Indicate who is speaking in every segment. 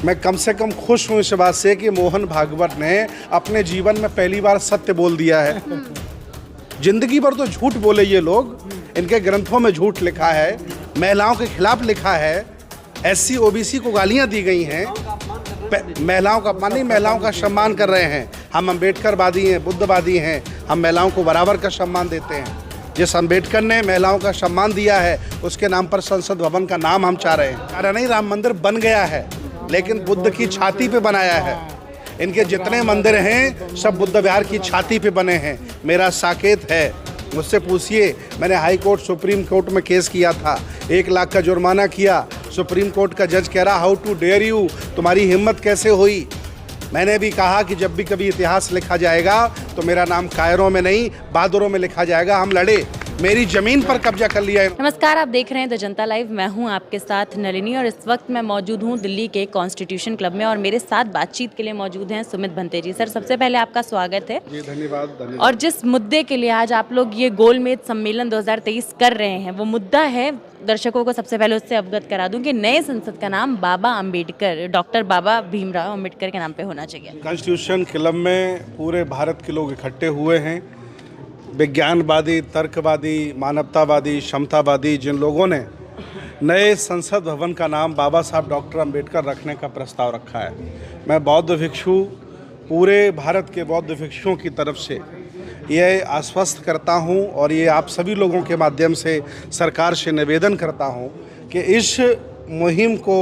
Speaker 1: मैं कम से कम खुश हूँ इस बात से कि मोहन भागवत ने अपने जीवन में पहली बार सत्य बोल दिया है। जिंदगी भर तो झूठ बोले ये लोग, इनके ग्रंथों में झूठ लिखा है, महिलाओं के खिलाफ लिखा है, SC OBC को गालियाँ दी गई हैं, महिलाओं का अपमान नहीं, महिलाओं का सम्मान कर रहे हैं। हम अम्बेडकरवादी हैं, बुद्धवादी हैं, हम महिलाओं को बराबर का सम्मान देते हैं। जिस अम्बेडकर ने महिलाओं का सम्मान दिया है उसके नाम पर संसद भवन का नाम हम चाह रहे हैं। अरे नहीं, राम मंदिर बन गया है लेकिन बुद्ध की छाती पे बनाया है। इनके जितने मंदिर हैं सब बुद्ध विहार की छाती पे बने हैं। मेरा साकेत है, मुझसे पूछिए, मैंने हाई कोर्ट सुप्रीम कोर्ट में केस किया था, 1 लाख का जुर्माना किया। सुप्रीम कोर्ट का जज कह रहा हाउ टू डेयर यू, तुम्हारी हिम्मत कैसे हुई। मैंने भी कहा कि जब भी कभी इतिहास लिखा जाएगा तो मेरा नाम कायरों में नहीं बहादुरों में लिखा जाएगा। हम लड़े, मेरी जमीन पर कब्जा कर लिया है।
Speaker 2: नमस्कार, आप देख रहे हैं द जनता लाइव। मैं हूं आपके साथ नलिनी और इस वक्त मैं मौजूद हूं दिल्ली के कॉन्स्टिट्यूशन क्लब में और मेरे साथ बातचीत के लिए मौजूद हैं सुमित भंते जी। सर, सबसे पहले आपका स्वागत है
Speaker 1: जी। धन्यवाद।
Speaker 2: और जिस मुद्दे के लिए आज आप लोग ये गोलमेज सम्मेलन 2023 कर रहे हैं वो मुद्दा है, दर्शकों को सबसे पहले उससे अवगत करा दूं कि नए संसद का नाम बाबा अम्बेडकर, डॉक्टर बाबा भीमराव अम्बेडकर के नाम पे होना चाहिए।
Speaker 1: कॉन्स्टिट्यूशन क्लब में पूरे भारत के लोग इकट्ठे हुए हैं। विज्ञानवादी, तर्कवादी, मानवतावादी, समतावादी, जिन लोगों ने नए संसद भवन का नाम बाबा साहब डॉक्टर अम्बेडकर रखने का प्रस्ताव रखा है, मैं बौद्ध भिक्षु, पूरे भारत के बौद्ध भिक्षुओं की तरफ से ये आश्वस्त करता हूँ और ये आप सभी लोगों के माध्यम से सरकार से निवेदन करता हूँ कि इस मुहिम को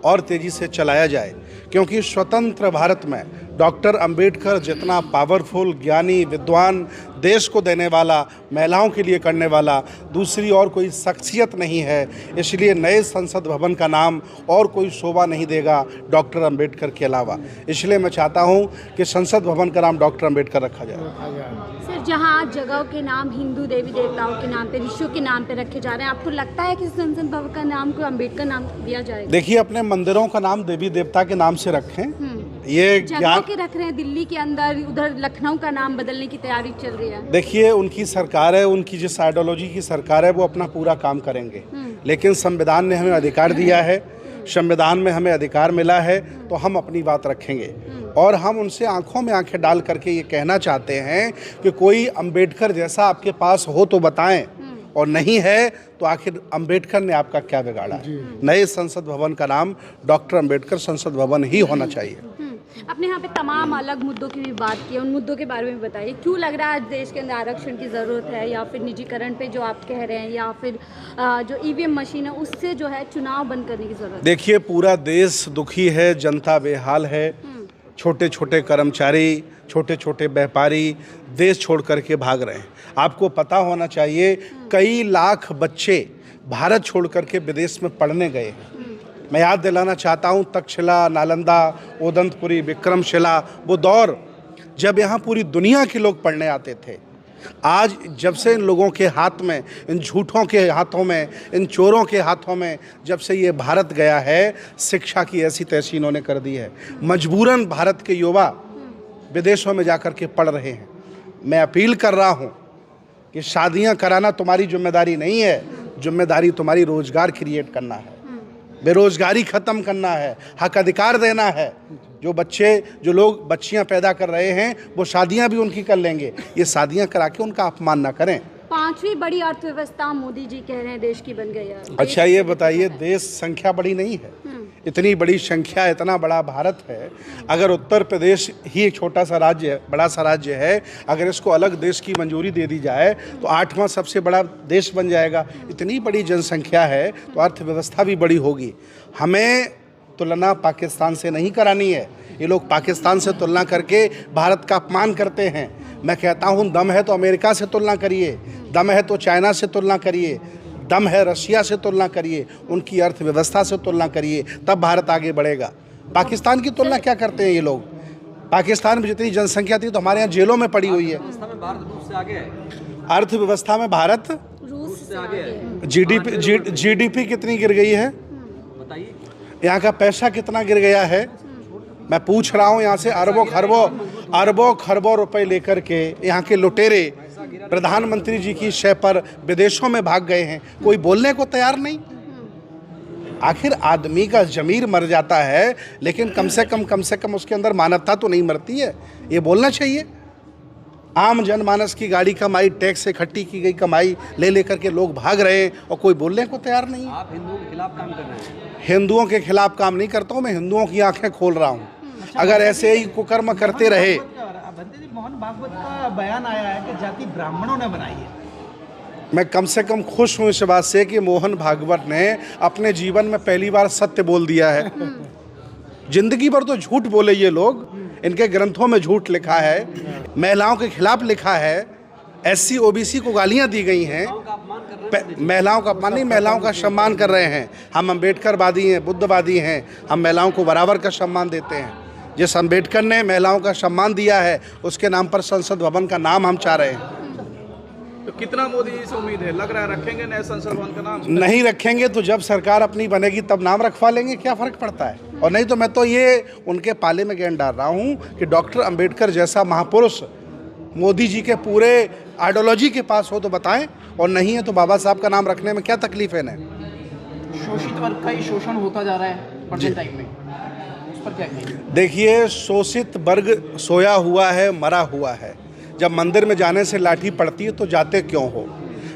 Speaker 1: और तेज़ी से चलाया जाए, क्योंकि स्वतंत्र भारत में डॉक्टर अम्बेडकर जितना पावरफुल, ज्ञानी, विद्वान, देश को देने वाला, महिलाओं के लिए करने वाला दूसरी और कोई शख्सियत नहीं है। इसलिए नए संसद भवन का नाम और कोई शोभा नहीं देगा डॉक्टर अम्बेडकर के अलावा। इसलिए मैं चाहता हूं कि संसद भवन का नाम डॉक्टर अम्बेडकर रखा जाए।
Speaker 3: सर, जहां जगहों के नाम हिंदू देवी देवताओं के नाम पे, ऋषियों के नाम पे रखे जा रहे हैं, आपको लगता है कि संसद भवन का नाम को अम्बेडकर नाम दिया जाएगा?
Speaker 1: देखिए, अपने मंदिरों का नाम देवी देवता के नाम से रखें। ये
Speaker 3: जगहों के रख रहे हैं, दिल्ली के अंदर, उधर लखनऊ का नाम बदलने की तैयारी चल रही है।
Speaker 1: देखिए, उनकी सरकार है, उनकी जिस आइडियोलॉजी की सरकार है वो अपना पूरा काम करेंगे, लेकिन संविधान ने हमें अधिकार दिया है, संविधान में हमें अधिकार मिला है तो हम अपनी बात रखेंगे। और हम उनसे आंखों में आंखें डाल करके ये कहना चाहते हैं कि कोई अम्बेडकर जैसा आपके पास हो तो बताएं, और नहीं है तो आखिर अम्बेडकर ने आपका क्या बिगाड़ा। नए संसद भवन का नाम डॉक्टर अम्बेडकर संसद भवन ही होना चाहिए।
Speaker 3: अपने यहाँ पे तमाम अलग मुद्दों की भी बात की, उन मुद्दों के बारे में बताइए। क्यों लग रहा है आज देश के अंदर आरक्षण की ज़रूरत है, या फिर निजीकरण पे जो आप कह रहे हैं, या फिर जो EVM मशीन है उससे जो है चुनाव बंद करने की ज़रूरत है?
Speaker 1: देखिए, पूरा देश दुखी है, जनता बेहाल है। छोटे छोटे कर्मचारी, छोटे छोटे व्यापारी देश छोड़ करके भाग रहे हैं। आपको पता होना चाहिए कई लाख बच्चे भारत छोड़ करके विदेश में पढ़ने गए हैं। मैं याद दिलाना चाहता हूँ तक्षशिला, नालंदा, ओदंतपुरी, विक्रमशिला, वो दौर जब यहाँ पूरी दुनिया के लोग पढ़ने आते थे। आज जब से इन लोगों के हाथ में, इन झूठों के हाथों में, इन चोरों के हाथों में जब से ये भारत गया है, शिक्षा की ऐसी तैसी इन्होंने कर दी है। मजबूरन भारत के युवा विदेशों में जाकर के पढ़ रहे हैं। मैं अपील कर रहा हूँ कि शादियाँ कराना तुम्हारी जिम्मेदारी नहीं है, जिम्मेदारी तुम्हारी रोजगार क्रिएट करना है, बेरोजगारी ख़त्म करना है, हक अधिकार देना है। जो लोग बच्चियां पैदा कर रहे हैं वो शादियां भी उनकी कर लेंगे, ये शादियां करा के उनका अपमान ना करें।
Speaker 3: 5वीं बड़ी अर्थव्यवस्था मोदी जी कह रहे हैं देश की बन गई है।
Speaker 1: अच्छा, ये बताइए, देश संख्या बड़ी नहीं है, इतनी बड़ी संख्या, इतना बड़ा भारत है। अगर उत्तर प्रदेश ही एक छोटा सा राज्य है, बड़ा सा राज्य है, अगर इसको अलग देश की मंजूरी दे दी जाए तो 8वां सबसे बड़ा देश बन जाएगा। इतनी बड़ी जनसंख्या है तो अर्थव्यवस्था भी बड़ी होगी। हमें तुलना पाकिस्तान से नहीं करानी है। ये लोग पाकिस्तान से तुलना करके भारत का अपमान करते हैं। मैं कहता हूँ दम है तो अमेरिका से तुलना करिए, दम है तो चाइना से तुलना करिए, दम है रशिया से तुलना करिए, उनकी अर्थव्यवस्था से तुलना करिए, तब भारत आगे बढ़ेगा। पाकिस्तान की तुलना क्या करते हैं ये लोग? पाकिस्तान में जितनी जनसंख्या थी तो हमारे यहाँ जेलों में पड़ी हुई है। अर्थव्यवस्था में भारत
Speaker 3: रूस से आगे है।
Speaker 1: GDP कितनी गिर गई है? यहाँ का पैसा कितना गिर गया है? मैं पूछ रहा हूँ। यहाँ से अरबों खरबों रुपए लेकर के यहाँ के लुटेरे प्रधानमंत्री जी की शय पर विदेशों में भाग गए हैं, कोई बोलने को तैयार नहीं। आखिर आदमी का ज़मीर मर जाता है, लेकिन कम से कम उसके अंदर मानवता तो नहीं मरती है, ये बोलना चाहिए। आम जनमानस की गाड़ी कमाई, टैक्स से इकट्ठी की गई कमाई ले लेकर के लोग भाग रहे हैं और कोई बोलने को तैयार नहीं है।
Speaker 4: आप हिंदुओं के खिलाफ काम कर रहे हैं?
Speaker 1: हिंदुओं के खिलाफ काम नहीं करता हूँ मैं, हिंदुओं की आंखें खोल रहा हूँ। अगर ऐसे ही कुकर्म करते रहे।
Speaker 5: बंते जी, मोहन भागवत का बयान आया है कि जाति ब्राह्मणों ने बनाई है।
Speaker 1: मैं कम से कम खुश हूँ इस बात से कि मोहन भागवत ने अपने जीवन में पहली बार सत्य बोल दिया है। जिंदगी भर तो झूठ बोले ये लोग, इनके ग्रंथों में झूठ लिखा है, महिलाओं के खिलाफ लिखा है, SC OBC को गालियां दी गई हैं। महिलाओं का अपमान नहीं, महिलाओं का सम्मान कर रहे हैं। हम अम्बेडकरवादी हैं, बुद्धवादी हैं, हम महिलाओं को बराबर का सम्मान देते हैं। जिस अम्बेडकर ने महिलाओं का सम्मान दिया है, उसके नाम पर संसद भवन का नाम हम चाह रहे हैं।
Speaker 6: तो कितना मोदी जी से उम्मीद है, लग रहा है रखेंगे नए संसद भवन का नाम?
Speaker 1: नहीं रखेंगे तो जब सरकार अपनी बनेगी तब नाम रखवा लेंगे, क्या फ़र्क पड़ता है। और नहीं तो मैं तो ये उनके पाले में गेंद डाल रहा हूँ कि डॉक्टर अंबेडकर जैसा महापुरुष मोदी जी के पूरे आइडियोलॉजी के पास हो तो बताएं, और नहीं है तो बाबा साहब का नाम रखने में क्या तकलीफ है इन्हें।
Speaker 5: शोषित वर्ग का ही शोषण होता जा रहा है प्रेजेंट टाइम में, उस पर क्या कहेंगे?
Speaker 1: देखिए, शोषित वर्ग सोया हुआ है, मरा हुआ है। जब मंदिर में जाने से लाठी पड़ती है तो जाते क्यों हो।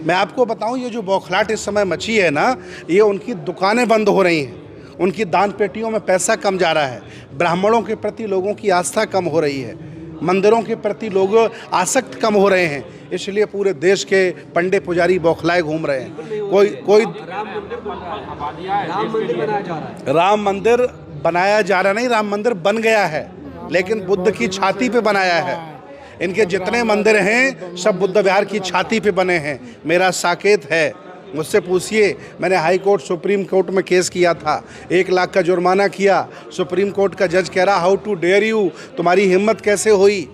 Speaker 1: मैं आपको बताऊं, ये जो बौखलाहट इस समय मची है ना, ये उनकी दुकानें बंद हो रही हैं, उनकी दान पेटियों में पैसा कम जा रहा है, ब्राह्मणों के प्रति लोगों की आस्था कम हो रही है, मंदिरों के प्रति लोग आसक्त कम हो रहे हैं। इसलिए पूरे देश के पंडे पुजारी बौखलाए घूम रहे हैं। कोई
Speaker 4: राम मंदिर बनाया जा रहा है।
Speaker 1: राम मंदिर बनाया जा रहा नहीं, राम मंदिर बन गया है, लेकिन बुद्ध की छाती पे बनाया है। इनके जितने मंदिर हैं सब बुद्ध विहार की छाती पे बने हैं। मेरा साकेत है, मुझसे पूछिए, मैंने हाई कोर्ट सुप्रीम कोर्ट में केस किया था, 1 लाख का जुर्माना किया। सुप्रीम कोर्ट का जज कह रहा, हाउ टू डेयर यू, तुम्हारी हिम्मत कैसे हुई।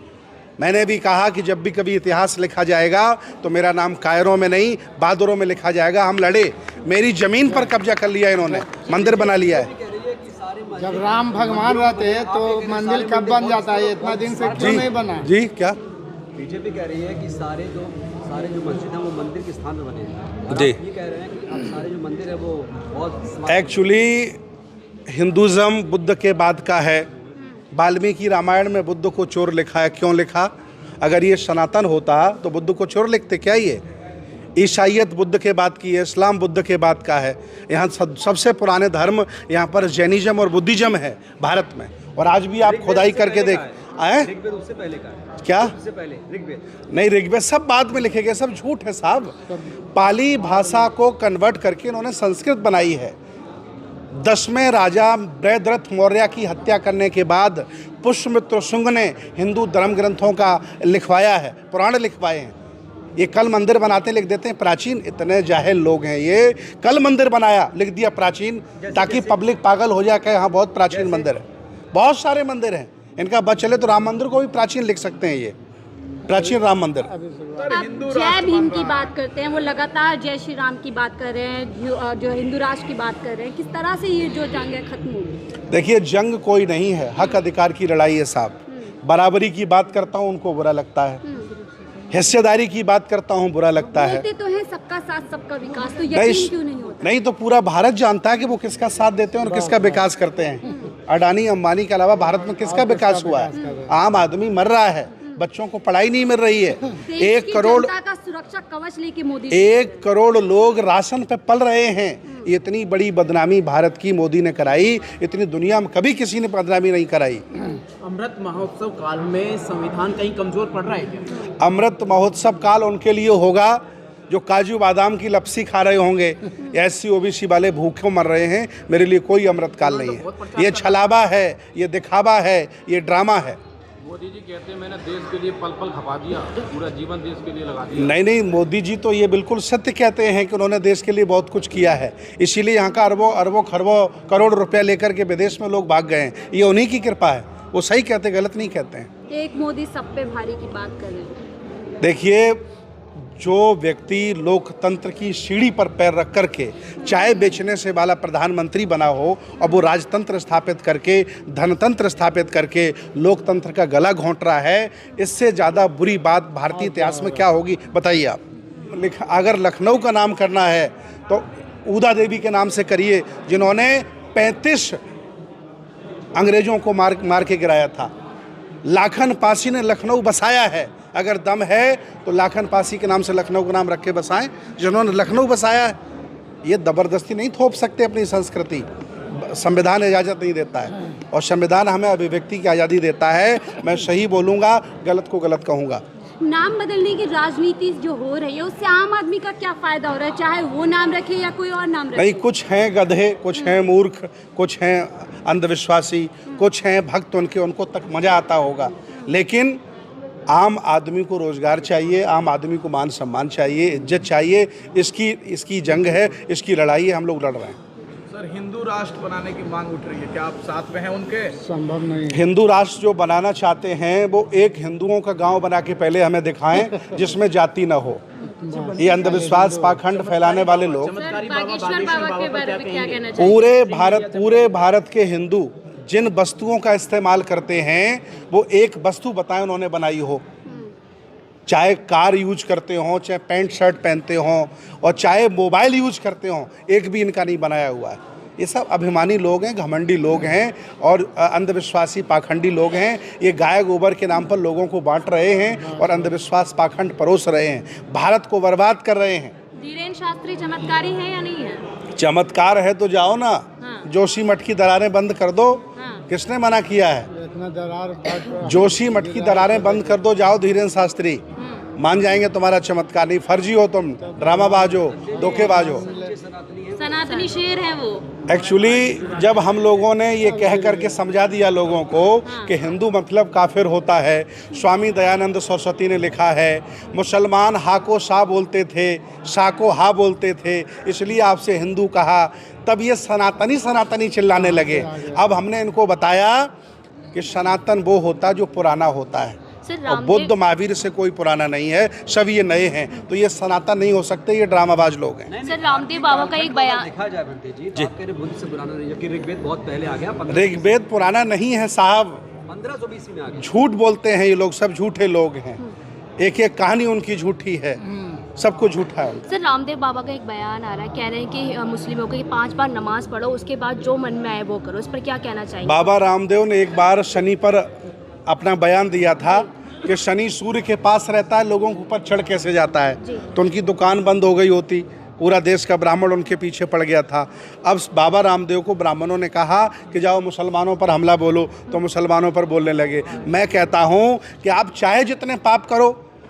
Speaker 1: मैंने भी कहा कि जब भी कभी इतिहास लिखा जाएगा तो मेरा नाम कायरों में नहीं बहादुरों में लिखा जाएगा। हम लड़े, मेरी ज़मीन पर कब्जा कर लिया इन्होंने, मंदिर बना लिया है।
Speaker 7: जब राम भगवान रहते तो मंदिर कब बन जाता है, इतना दिन से क्यों नहीं बना?
Speaker 1: जी क्या?
Speaker 4: बीजेपी कह रही है कि सारे जो मस्जिद हैं वो मंदिर के स्थान पर बने हैं।
Speaker 1: जी।
Speaker 4: ये कह रहे हैं कि अब सारे जो मंदिर है वो बहुत
Speaker 1: एक्चुअली हिंदुज़म बुद्ध के बाद का है। वाल्मीकि रामायण में बुद्ध को चोर लिखा है, क्यों लिखा? अगर ये सनातन होता तो बुद्ध को चोर लिखते क्या? ये ईसाईयत बुद्ध के बाद की है, इस्लाम बुद्ध के बाद का है। यहाँ सबसे पुराने धर्म यहाँ पर जैनिज्म और बुद्धिज्म है भारत में। और आज भी आप खुदाई करके देख आए,
Speaker 4: ऋग्वेद उससे पहले का है।
Speaker 1: क्या?
Speaker 4: उससे पहले ऋग्वेद
Speaker 1: नहीं, ऋग्वेद सब बाद में लिखे गए, सब झूठ है साहब। पाली भाषा को कन्वर्ट करके इन्होंने संस्कृत बनाई है। 10वें राजा बृहद्रथ मौर्य की हत्या करने के बाद पुष्यमित्र शुंग ने हिंदू धर्म ग्रंथों का लिखवाया है, पुराण लिखवाए हैं। ये कल मंदिर बनाते लिख देते हैं प्राचीन। इतने जाहिल लोग हैं, ये कल मंदिर बनाया लिख दिया प्राचीन, ताकि पब्लिक पागल हो जाए कि हाँ बहुत प्राचीन मंदिर है। बहुत सारे मंदिर हैं, इनका बच चले तो राम मंदिर को भी प्राचीन लिख सकते हैं, ये प्राचीन राम मंदिर।
Speaker 3: आप जय भीम की बात करते हैं, वो लगातार जय श्री राम की बात कर रहे हैं, जो हिंदू राष्ट्र की बात कर रहे हैं। किस तरह से ये जो जंग है खत्म होगी?
Speaker 1: देखिए, जंग कोई नहीं है, हक अधिकार की लड़ाई है साहब। बराबरी की बात करता हूँ उनको बुरा लगता है, हिस्सेदारी की बात करता हूँ बुरा लगता है।
Speaker 3: बोलते तो है सबका साथ सबका विकास, तो यकीन क्यों नहीं होता?
Speaker 1: नहीं तो पूरा भारत जानता है कि वो किसका साथ देते हैं और किसका विकास करते हैं। अडानी अंबानी के अलावा भारत में किसका विकास हुआ है? आम आदमी मर रहा है, बच्चों को पढ़ाई नहीं मिल रही है। 1 करोड़
Speaker 3: का सुरक्षा कवच लेके मोदी
Speaker 1: 1 करोड़ लोग राशन पे पल रहे हैं। इतनी बड़ी बदनामी भारत की मोदी ने कराई, इतनी दुनिया में कभी किसी ने बदनामी नहीं कराई।
Speaker 5: अमृत महोत्सव काल में संविधान कहीं कमजोर पड़ रहा है क्या?
Speaker 1: अमृत महोत्सव काल उनके लिए होगा जो काजू बादाम की लपसी खा रहे होंगे, SC OBC वाले भूखे मर रहे हैं। मेरे लिए कोई अमृत काल नहीं है। ये छलावा है, ये दिखावा है, ये ड्रामा है।
Speaker 8: मोदी जी कहते हैं मैंने देश के लिए पल पल खपा दिया, पूरा जीवन देश के लिए लगा दिया।
Speaker 1: नहीं, मोदी जी तो ये बिल्कुल सत्य कहते हैं कि उन्होंने देश के लिए बहुत कुछ किया है, इसीलिए यहाँ का अरबों खरबों करोड़ रुपया लेकर के विदेश में लोग भाग गए हैं। ये उन्हीं की कृपा है, वो सही कहते, गलत नहीं कहते हैं।
Speaker 3: एक मोदी सब पे भारी की बात कर रहे हैं।
Speaker 1: देखिए, जो व्यक्ति लोकतंत्र की सीढ़ी पर पैर रख करके चाय बेचने से वाला प्रधानमंत्री बना हो और वो राजतंत्र स्थापित करके, धनतंत्र स्थापित करके लोकतंत्र का गला घोंट रहा है, इससे ज़्यादा बुरी बात भारतीय इतिहास में क्या होगी बताइए आप। अगर लखनऊ का नाम करना है तो ऊदा देवी के नाम से करिए, जिन्होंने 35 अंग्रेजों को मार के गिराया था। लाखन पासी ने लखनऊ बसाया है, अगर दम है तो लाखन पासी के नाम से लखनऊ का नाम रख के बसाएं, जिन्होंने लखनऊ बसाया है। ये ज़बरदस्ती नहीं थोप सकते अपनी संस्कृति, संविधान इजाज़त नहीं देता है, और संविधान हमें अभिव्यक्ति की आज़ादी देता है। मैं सही बोलूँगा, गलत को गलत कहूँगा।
Speaker 3: नाम बदलने की राजनीति जो हो रही है उससे आम आदमी का क्या फायदा हो रहा है, चाहे वो नाम रखे या कोई और नाम रखे?
Speaker 1: नहीं, कुछ हैं गधे, कुछ हैं मूर्ख, कुछ हैं अंधविश्वासी, कुछ हैं भक्त, उनको तक मज़ा आता होगा, लेकिन आम आदमी को रोज़गार चाहिए, आम आदमी को मान सम्मान चाहिए, इज्जत चाहिए। इसकी जंग है, इसकी लड़ाई है, हम लोग लड़ रहे हैं।
Speaker 6: सर, हिंदू राष्ट्र बनाने की मांग उठ रही है, क्या आप साथ में हैं उनके?
Speaker 7: संभव नहीं।
Speaker 1: हिंदू राष्ट्र जो बनाना चाहते हैं वो एक हिंदुओं का गांव बना के पहले हमें दिखाएं जिसमें जाति न हो। ये अंधविश्वास पाखंड फैलाने वाले लोग
Speaker 2: बागेश्वर बाबा के बारे में क्या कहना चाहिए?
Speaker 1: पूरे भारत के हिंदू जिन वस्तुओं का इस्तेमाल करते हैं वो एक वस्तु बताएं उन्होंने बनाई हो। चाहे कार यूज करते हों, चाहे पैंट शर्ट पहनते हों, और चाहे मोबाइल यूज करते हों, एक भी इनका नहीं बनाया हुआ है। ये सब अभिमानी लोग हैं, घमंडी लोग हैं और अंधविश्वासी पाखंडी लोग हैं। ये गाय गोबर के नाम पर लोगों को बांट रहे हैं और अंधविश्वास पाखंड परोस रहे हैं, भारत को बर्बाद कर रहे हैं।
Speaker 2: धीरेन्द्र शास्त्री चमत्कारी है या नहीं है?
Speaker 1: चमत्कार है तो जाओ ना, जोशी मठ की दरारें बंद कर दो। किसने मना किया है?
Speaker 7: इतना दरार
Speaker 1: जोशी मठ की दरारें बंद कर दो, जाओ धीरेन्द्र शास्त्री, मान जाएंगे तुम्हारा चमत्कार। नहीं, फर्जी हो तुम, ड्रामाबाज हो, धोखेबाज हो।
Speaker 2: सनातनी शेर है वो।
Speaker 1: एक्चुअली जब हम लोगों ने ये कह करके समझा दिया लोगों को कि हिंदू मतलब काफिर होता है, स्वामी दयानंद सरस्वती ने लिखा है मुसलमान हा को शा बोलते थे, शा को हा बोलते थे, इसलिए आपसे हिंदू कहा, तब ये सनातनी चिल्लाने लगे। अब हमने इनको बताया कि सनातन वो होता जो पुराना होता है, और बुद्ध महावीर से कोई पुराना नहीं है, सब ये नए हैं, तो ये सनातन नहीं हो सकते, ये ड्रामाबाज लोग हैं।
Speaker 2: सर, रामदेव बाबा का एक बयान
Speaker 4: देखा जाए बंटी जी, तो आप कह रहे बुद्ध से पुराना नहीं, जबकि ऋग्वेद बहुत पहले आ गया।
Speaker 1: ऋग्वेद पुराना नहीं है साहब,
Speaker 4: 1500 BC में आ गया।
Speaker 1: झूठ बोलते हैं ये लोग, सब झूठे लोग हैं, एक एक कहानी उनकी झूठी है, सब कुछ झूठा है।
Speaker 9: सर, रामदेव बाबा का एक बयान आ रहा है, कह रहे हैं कि मुस्लिमों को 5 बार नमाज पढ़ो, उसके बाद जो मन में आए वो करो, इस पर क्या कहना चाहिए?
Speaker 1: बाबा रामदेव ने एक बार शनि पर अपना बयान दिया था कि शनि सूर्य के पास रहता है, लोगों के ऊपर चढ़ कैसे जाता है, तो उनकी दुकान बंद हो गई होती, पूरा देश का ब्राह्मण उनके पीछे पड़ गया था। अब बाबा रामदेव को ब्राह्मणों ने कहा कि जाओ मुसलमानों पर हमला बोलो, तो मुसलमानों पर बोलने लगे। मैं कहता हूँ कि आप चाहे जितने पाप करो,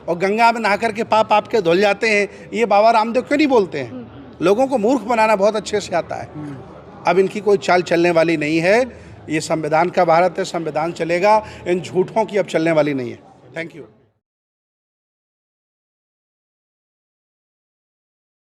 Speaker 1: और गंगा में नहा करके पाप आपके धुल जाते हैं, ये बाबा रामदेव क्यों नहीं बोलते हैं? लोगों को मूर्ख बनाना बहुत अच्छे से आता है। अब इनकी कोई चाल चलने वाली नहीं है, ये संविधान का भारत है, संविधान चलेगा, इन झूठों की अब चलने वाली नहीं है। Thank you.